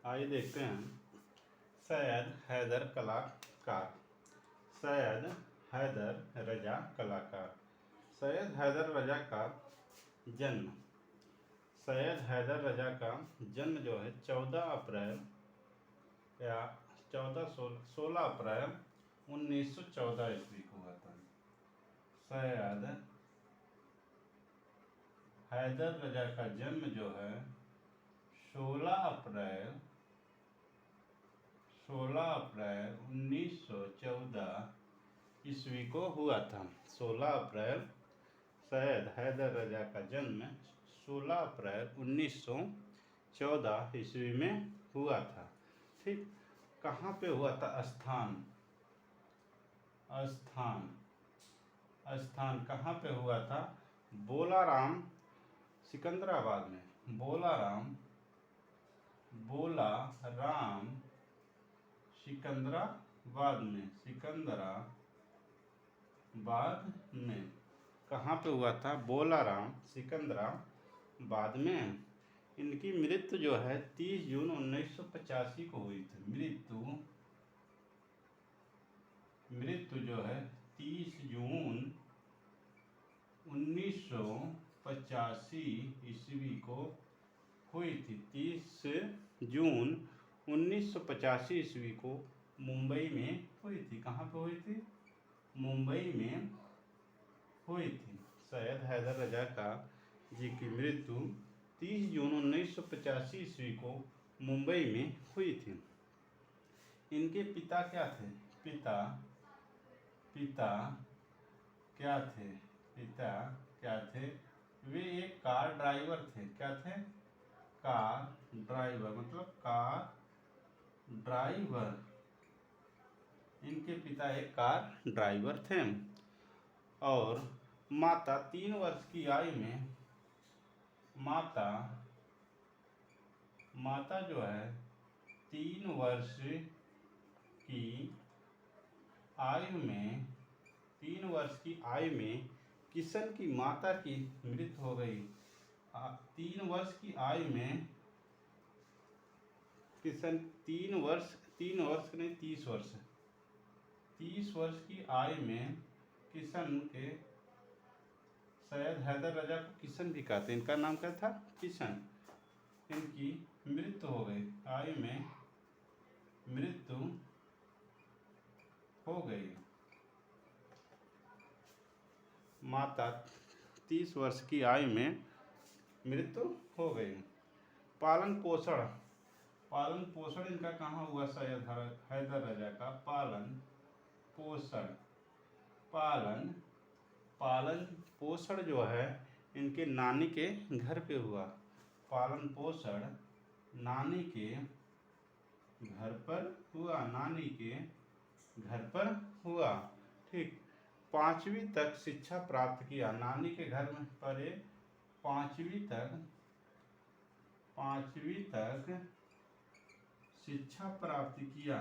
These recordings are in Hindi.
आइए देखते हैं सैयद हैदर कलाकार। सैयद हैदर रजा कलाकार। सैयद हैदर रजा का जन्म। सैयद हैदर रजा का जन्म जो है 14 अप्रैल या 16 अप्रैल 1914 ईस्वी को हुआ था। सैयद हैदर रजा का जन्म जो है 16 अप्रैल 1914 ईस्वी को हुआ था। 16 अप्रैल सैयद हैदर रजा का जन्म 16 अप्रैल 1914 ईस्वी में हुआ था। ठीक, कहाँ पे हुआ था? स्थान कहाँ पे हुआ था? बोलाराम सिकंदराबाद में। बोलाराम सिकंदराबाद में कहाँ पे हुआ था? बोलाराम सिकंदराबाद में। इनकी मृत्यु जो है 30 जून 1985 को हुई थी। मृत्यु जो है 30 जून 1985 ईस्वी को हुई थी। 30 जून 1985 ईस्वी को मुंबई में हुई थी। कहाँ पे हुई थी? मुंबई में हुई थी। सैयद हैदर रजा का जी की मृत्यु 30 जून 1985 ईस्वी को मुंबई में हुई थी। इनके पिता क्या थे? पिता क्या थे? वे एक कार ड्राइवर थे। क्या थे? कार ड्राइवर, मतलब कार ड्राइवर। इनके पिता एक कार ड्राइवर थे। और माता 3 वर्ष की आयु में माता जो है 3 वर्ष की आयु में किशन की माता की मृत्यु हो गई। 3 वर्ष की आयु में किशन 30 वर्ष की आयु में किशन के, सैयद हैदर रजा को किशन भी कहते हैं। इनका नाम क्या था? किशन। इनकी मृत्यु हो गई, आयु में मृत्यु हो गई। माता 30 वर्ष की आयु में मृत्यु हो गई। पालन पोषण इनका कहाँ हुआ? सैयद हैदर रजा का पालन पोषण जो है इनके नानी के घर पे हुआ। पालन पोषण नानी के घर पर हुआ। ठीक, 5वीं तक शिक्षा प्राप्त किया। नानी के घर में पढ़े, 5वीं तक शिक्षा प्राप्त किया।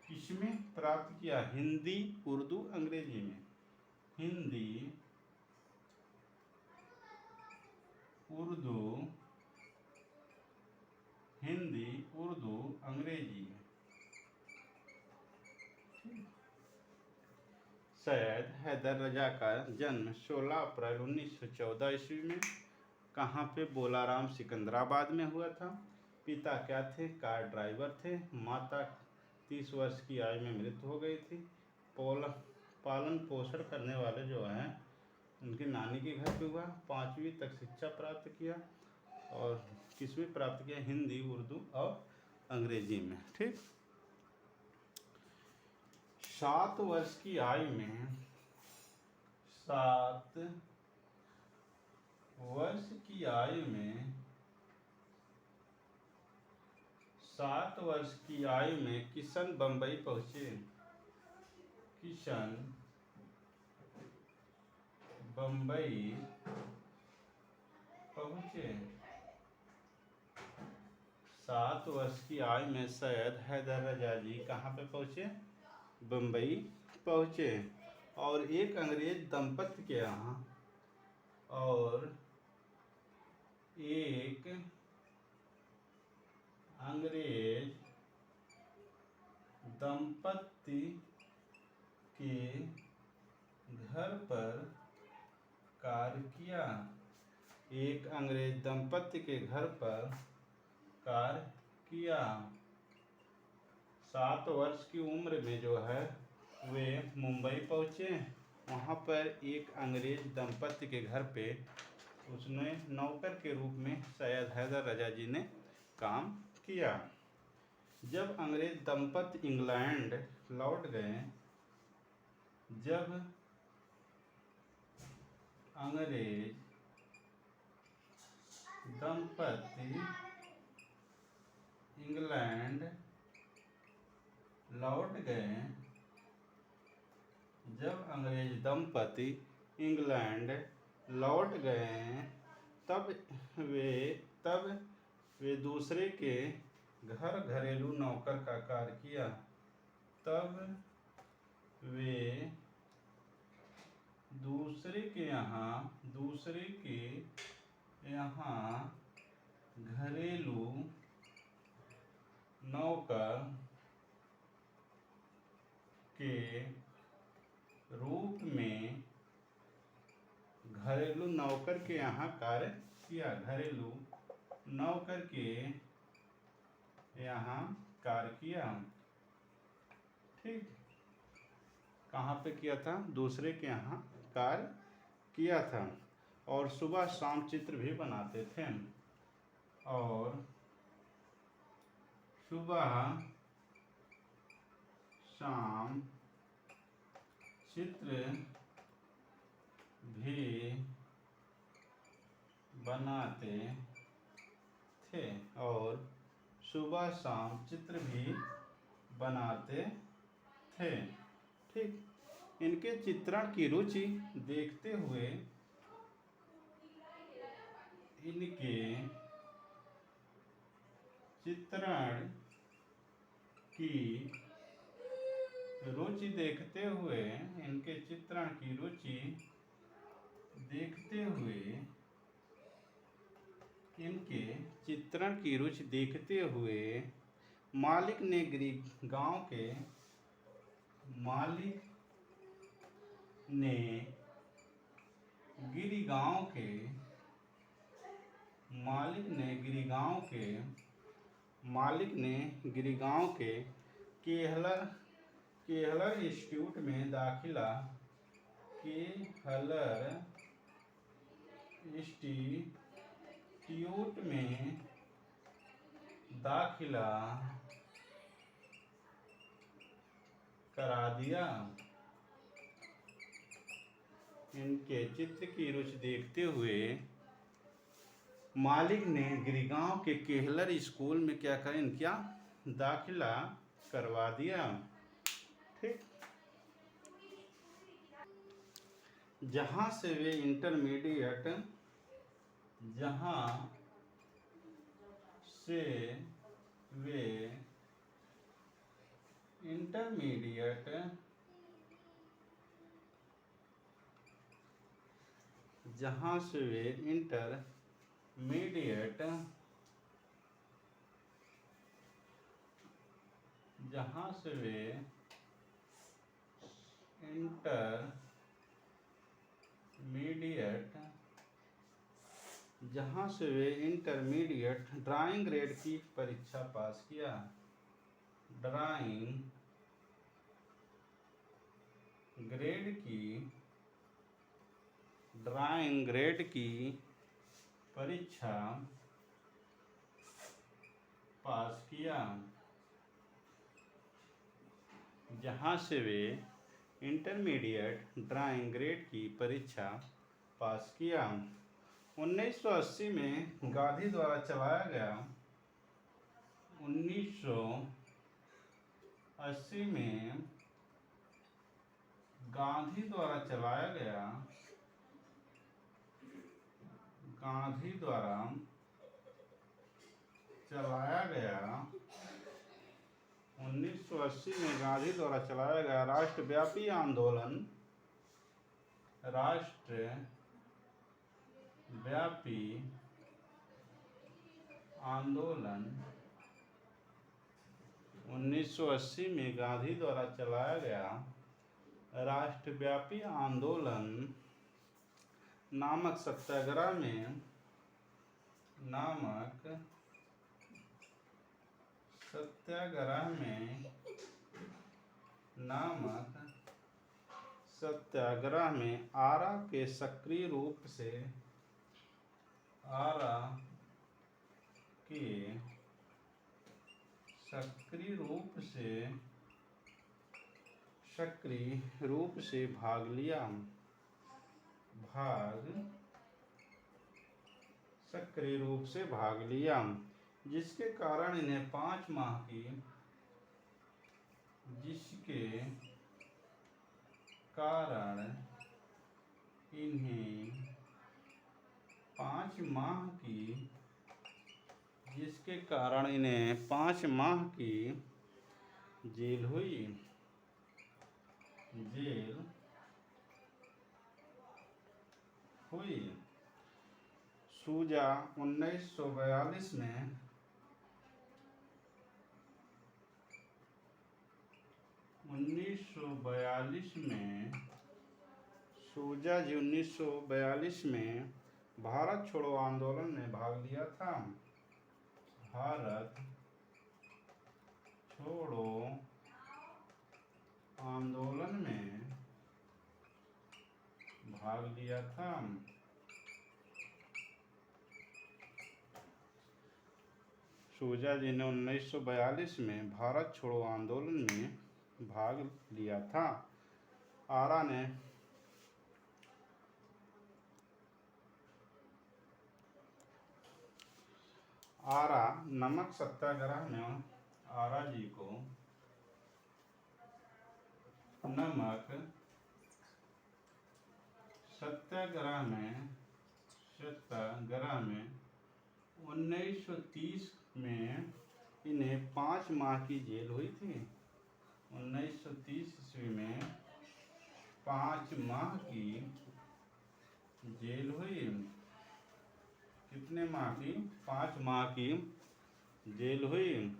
किसमें प्राप्त किया? हिंदी, उर्दू, अंग्रेजी में। हिंदी, उर्दू, अंग्रेजी में। सैयद हैदर रजा का जन्म 16 अप्रैल 1914 ईस्वी में कहाँ पे? बोलाराम सिकंदराबाद में हुआ था। पिता क्या थे? कार ड्राइवर थे। माता 30 वर्ष की आयु में मृत्यु हो गई थी। पालन पोषण करने वाले जो हैं उनकी नानी के घर पे हुआ। 5वीं तक शिक्षा प्राप्त किया और किसमें प्राप्त किया? हिंदी, उर्दू और अंग्रेजी में। ठीक, 7 वर्ष की आयु में 7 वर्ष की आयु में किशन बम्बई पहुंचे। 7 वर्ष की आयु में सैयद हैदर रजा जी कहाँ पे पहुंचे? बम्बई पहुंचे और एक अंग्रेज दंपत्ति के यहाँ एक अंग्रेज दंपत्ति के घर पर कार्य किया। एक अंग्रेज दंपत्ति के घर पर कार्य किया। 7 वर्ष की उम्र में जो है वे मुंबई पहुँचे। वहाँ पर एक अंग्रेज दंपत्ति के घर पे उसने नौकर के रूप में सैयद हैदर रजा जी ने काम किया। जब अंग्रेज दंपत्ति इंग्लैंड लौट गए, जब अंग्रेज दंपत्ति इंग्लैंड लौट गए, जब अंग्रेज दंपत्ति इंग्लैंड लौट गए, तब वे दूसरे के घर घरेलू नौकर का कार्य किया। तब वे दूसरे के यहाँ घरेलू नौकर के रूप में घरेलू नौकर के यहाँ कार्य किया। घरेलू नौकर के यहाँ कार्य किया। ठीक, कहाँ पे किया था? दूसरे के यहाँ कार्य किया था। और सुबह शाम चित्र भी बनाते थे। और सुबह शाम चित्र भी बनाते थे। और सुबह शाम चित्र भी बनाते थे। ठीक, इनके चित्रण की रुचि देखते हुए इनके चित्रण की रुचि देखते हुए इनके चित्रण की रुचि देखते हुए इनके चित्रण की रुचि देखते हुए मालिक ने गिरिगांव के गिरिगांव के केहलर इंस्टीट्यूट में दाखिला करा दिया। इनके चित्र की रुचि देखते हुए मालिक ने गिरिगांव के केहलर स्कूल में क्या दाखिला करवा दिया। ठीक, जहाँ से वे इंटरमीडिएट ड्राइंग ग्रेड की परीक्षा पास किया। ड्राइंग ग्रेड की परीक्षा पास किया। जहाँ से वे इंटरमीडिएट ड्राइंग ग्रेड की परीक्षा पास किया। 1980 में गांधी द्वारा चलाया गया 1980 में गांधी द्वारा चलाया गया 1980 में गांधी द्वारा चलाया गया राष्ट्रव्यापी आंदोलन 1980 में गांधी द्वारा चलाया गया राष्ट्रव्यापी आंदोलन नामक सत्याग्रह में आरा के सक्रिय रूप से भाग लिया, जिसके कारण इन्हें 5 माह की जेल हुई। सूजा 1942 में भारत छोड़ो आंदोलन में भाग लिया था। भारत छोड़ो आंदोलन में भाग लिया था। सूजा जी ने 1942 में भारत छोड़ो आंदोलन में भाग लिया था। आरा नमक सत्याग्रह में आरा जी को नमक सत्याग्रह में 1930 में इन्हें 5 माह की जेल हुई थी। 1930 ईस्वी में 5 माह की जेल हुई। कितने माह की? 5 माह की जेल हुई।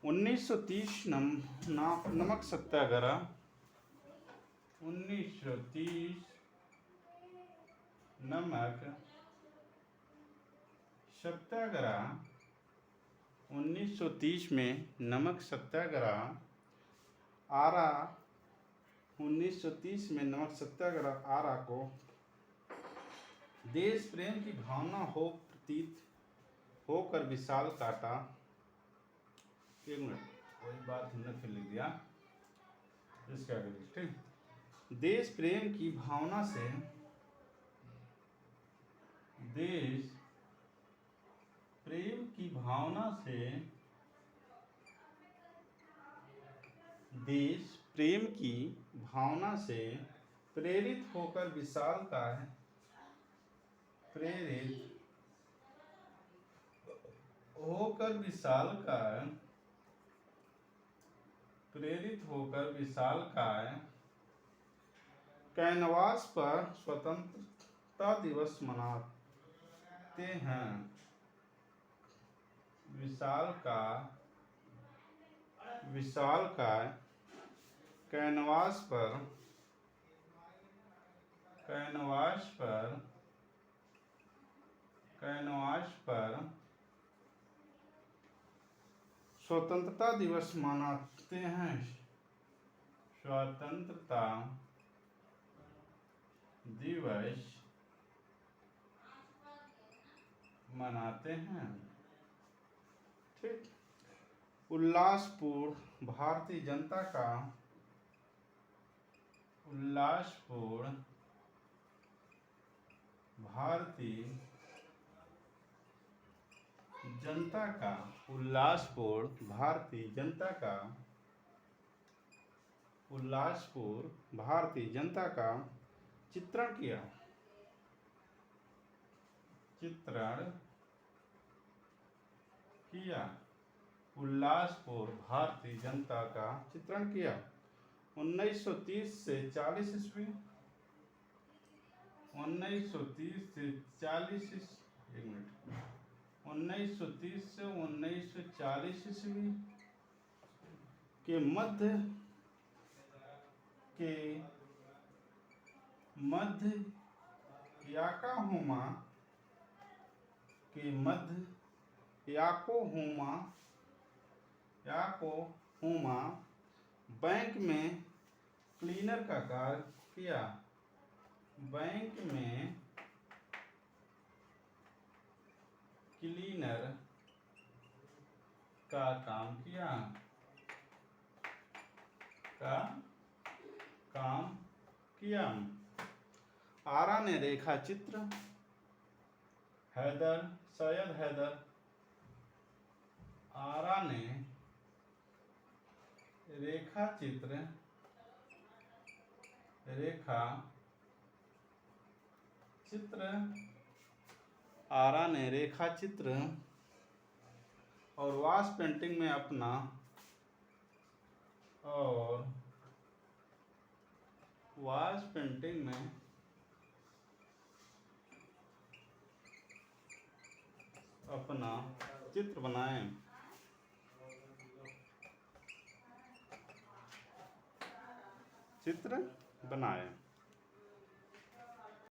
1930 नमक सत्याग्रह 1930 नमक सत्याग्रह 1930 में नमक सत्याग्रह आरा 1930 में नमक सत्याग्रह आरा को देश प्रेम की भावना प्रतीत होकर विशाल काटा। एक मिनट, वही बात हमने फिर लिख दिया, इसका ठीक। देश प्रेम की भावना से प्रेरित होकर विशालकाय कैनवास पर स्वतंत्रता दिवस मनाते हैं। विशालकाय कैनवास पर स्वतंत्रता दिवस मनाते हैं। स्वतंत्रता दिवस मनाते हैं। ठीक। उल्लासपुर भारतीय जनता का चित्रण किया। उल्लासपुर भारतीय जनता का चित्रण किया। 1930 से 40 ईस्वी 1930 से 40 एक मिनट 1930 से 1940 ईस्वी के मध्य याकोहुमा बैंक में क्लीनर का कार्य किया। बैंक में क्लीनर का काम किया। आरा ने रेखा चित्र सैयद हैदर आरा ने रेखा चित्र और वाश पेंटिंग में अपना चित्र बनाए।